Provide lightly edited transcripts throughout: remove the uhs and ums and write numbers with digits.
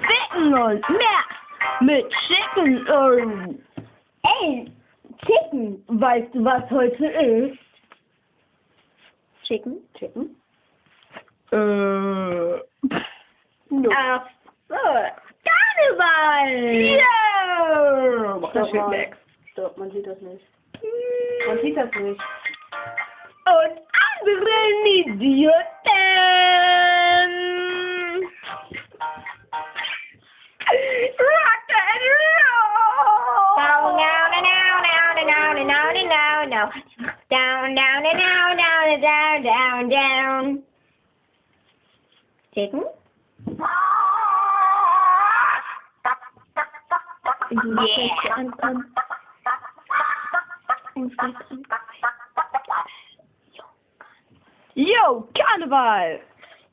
Ficken und mehr mit Chicken und... Ey, Chicken. Weißt du, was heute ist? Chicken? No. Ach so. Karneval! Yeah! Mach das Stopp mal. weg. Stopp, man sieht das nicht. Man sieht das nicht. Und andere Idioten! Rock and roll! Down, down, down, down, down, down, down, down, down, down, down, down, down, down. Chicken? Yeah. Yo, Karneval!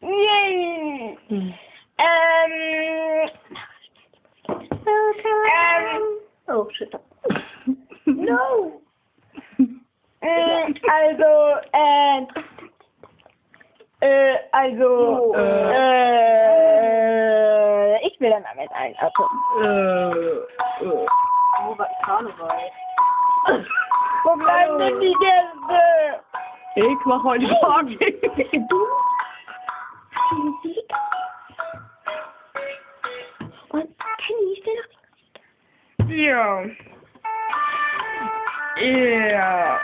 Yay! Oh, shit. No! Ich will dann damit ein Auto. Oh, was Karneval. Wo bleiben denn die Gäste? Ich mach heute Party. Musik. Und Kenny, stell doch die Ja. Ja.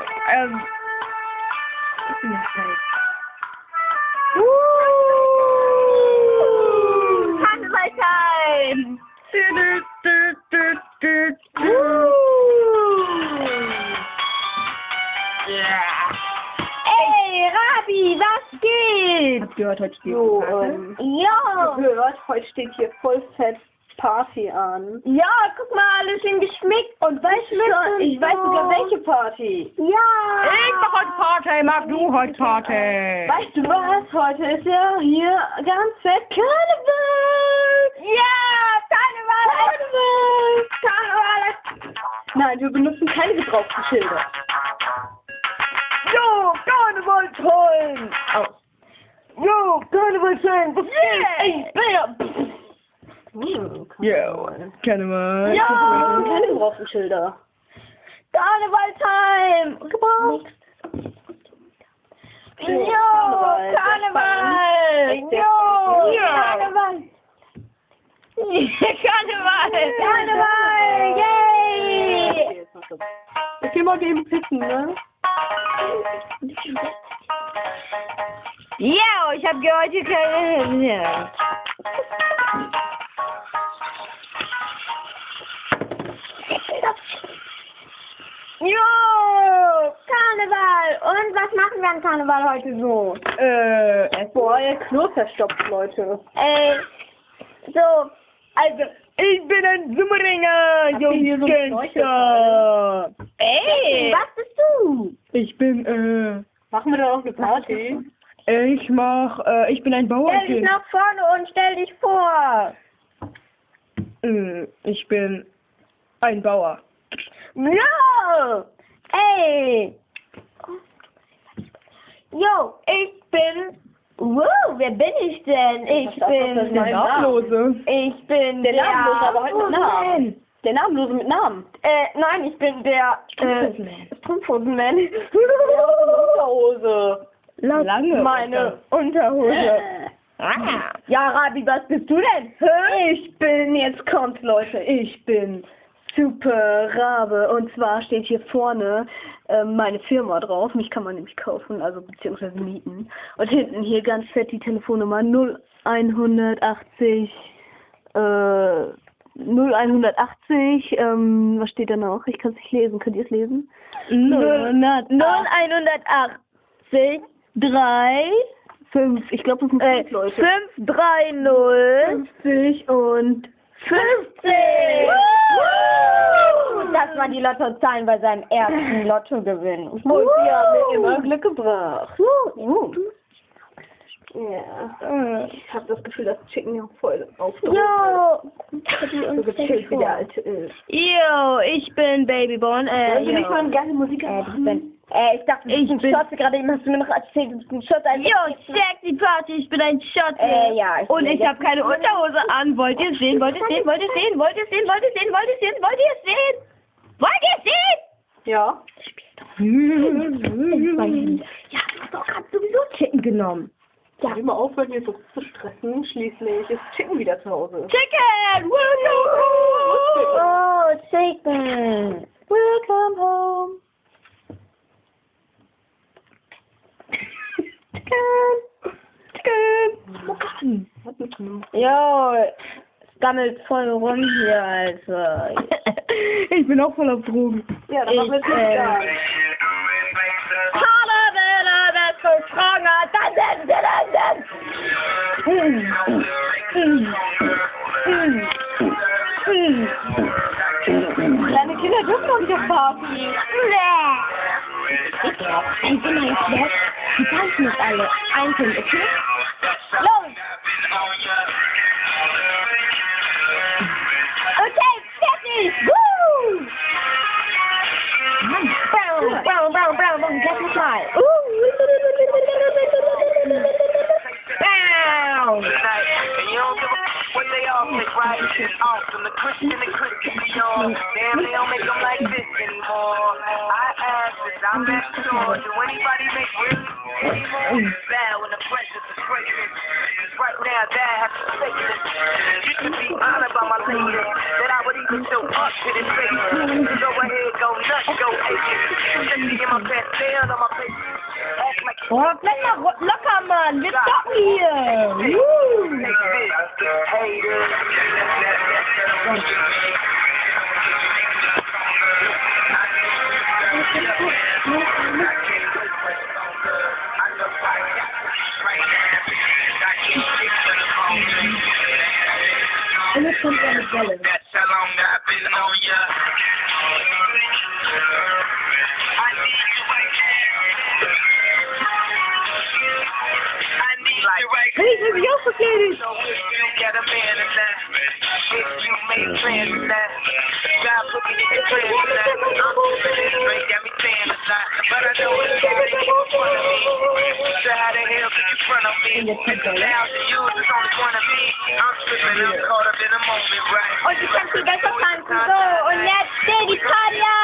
Karneval-Time! Ey, Rabi, was geht? Habt ihr gehört, heute steht So, ja. Gehört, heute steht hier voll fett Party an. Ja, guck mal, alles schön geschmückt. Und weißt du, Ich weiß sogar welche Party. Ja. Ich mach heute Party, mach du heute Party. Weißt du was? Heute ist ja hier ganz fett Karneval. Ja, Karneval. Nein, wir benutzen keine gebrauchten Schilder. Jo, Karneval tollen. Jo, Karneval tollen. Jo, Karneval. Ja, keine gebrauchten Schilder. Karneval-Time. Jo, Karneval. Jo, Karneval. Karneval. Yay. Ich geh mal eben pissen, ne? Ja, ich hab heute keine... Jo, Karneval. Und was machen wir an Karneval heute so? Boah, ihr Klo verstopft, Leute. So, Also, ich bin ein Summeringer, Habt ihr hier so ein Gangster. was bist du? Ich bin, Machen wir da auch eine Party? ich bin ein Stell dich Bauernkind. nach vorne und stell dich vor. Ich bin ein Bauer. Jo, ey. Jo, ich bin... Wow, wer bin ich denn? Ich bin... Der Namenlose. Ich bin Der Namenlose, aber halt mit Namen. Nein. Der Namenlose mit Namen. Nein, ich bin der... Strumpfhosenman. Unterhose. Lange. Meine Unterhose. Ja, Rabi, was bist du denn? Ich bin, jetzt kommt, Leute, ich bin Super Rabe. Und zwar steht hier vorne meine Firma drauf. Mich kann man nämlich kaufen, also beziehungsweise mieten. Und hinten hier ganz fett die Telefonnummer 0180 0180, was steht da noch? Ich kann es nicht lesen. Könnt ihr es lesen? 0180 3, 5, ich glaube, das sind 5 Leute. 530 50 und 50! Das waren die Lottozahlen bei seinem ersten Lottogewinn. und sie haben mir immer Glück gebracht. Ja. Ich habe das Gefühl, dass Chicken ja voll aufdrückt. Jo! So gechillt wie der alte ist. Yo, ich bin Babyborn. Wollen wir nicht mal eine geile Musik Das machen? bin Ich dachte, du bist ein Schotze, gerade eben hast du mir noch erzählt, du bist ein Schotze. Jo, sexy Party, ich bin ein Schotze. Ja. Und ich habe keine Unterhose an. Wollt ihr sehen? Wollt ihr sehen? Wollt ihr sehen? Wollt ihr sehen? Wollt ihr sehen? Wollt ihr sehen? Wollt ihr sehen? Wollt ihr sehen? Ja. Ja, du hast doch gerade sowieso Chicken genommen. Ja. Immer aufhören, hier so zu stressen. Schließlich ist Chicken wieder zu Hause. Chicken! Oh, Chicken. Welcome home. Chicken. Jo, es gammelt voll rum hier, also. Ich bin auch voll auf Drogen. Ja, dann machen wir es nicht egal. Kleine Kinder dürfen doch nicht auf Party. Ich bin ein Fleck. Die tanzen jetzt alle. Einzeln, okay? Los! Okay, fertig! Woo! Brown, brown, brown, brown, sag mich mal. Brown! What they all take right awesome. The Christian and Christian Dior. Damn, they don't make them like this anymore. I asked this, I'm next door. Do anybody make really anymore? Bad when the presence is greatness. Right now, Dad has to say this. You should be honored by my leader. That I would even show up to this face. Go ahead, go nuts, go ape it. Especially in my pants down on my face. Act like you Oh, bleib mal locker, Mann. Wir zocken hier. Woo. haters. Alles kommt ja mit Welle. That's how long I've been on ya. I need you right here. I need you right Hey, ich bin auch verkleidet. So if you got a man in that, if you make plans in that, God put me in your plans in that. This drink got me saying a lot, but I know it's hard to keep in front of me. So how the hell can you front on me? Now to you, it's only one of me. I'm tripping, I'm caught up in the moment, right? Und ich kann viel besser tanzen. So, und jetzt steht die Tanja!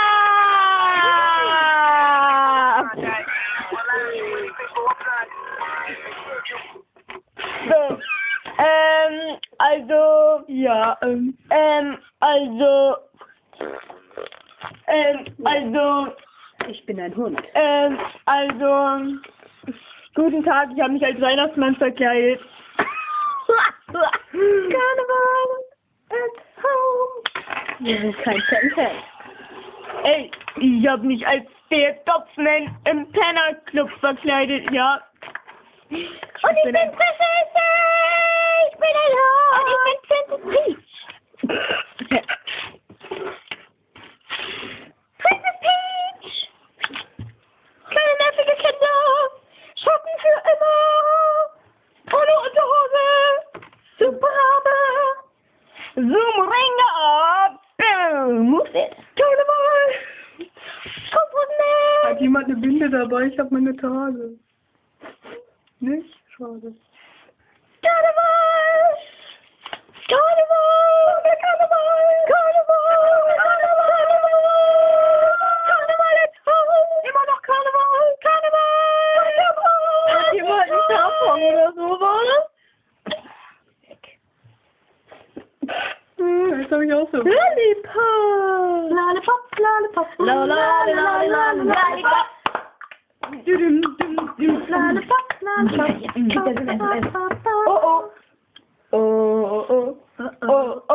So, also, Ja, also, Ich bin ein Hund. also, guten Tag, ich habe mich als Weihnachtsmann verkleidet. Karneval at home. Wir sind kein Fan. Ey, ich habe mich als der Topfman im Penner Club verkleidet, ja. und ich bin Prinzessin! Ich bin ein Hund! Und ich bin Princess Peach! Princess Peach! Kleine nervige Kinder! Schocken für immer! Ohne Unterhose! Superhabe! Zoom Ringe ab! Move it! Karneval! Hat jemand eine Binde dabei? Ich habe meine Tage. Nicht? Schade. Karneval! Karneval! Karneval! Karneval! Karneval! Karneval at home! Immer noch Karneval! Karneval! Hat jemand einen Tampon oder sowas? Das habe ich auch so. Lollipop! Lollipop! Lollipop! Lollipop! Lollipop! Lollipop! Lollipop! Oh oh. Oh oh. Oh oh oh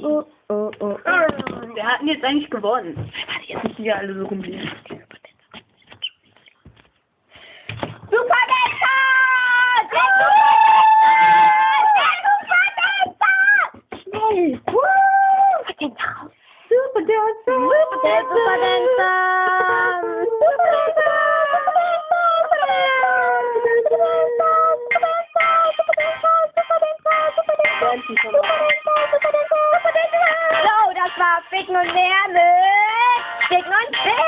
oh oh oh. Wir hatten jetzt eigentlich gewonnen. Warte, jetzt müssen wir alle so rumliegen. Super Dancer! Der Super Dancer! Schnell! Was denn raus? Super Dancer! Der Super Dancer! Super Dancer! und mehr mit Dick und Fit.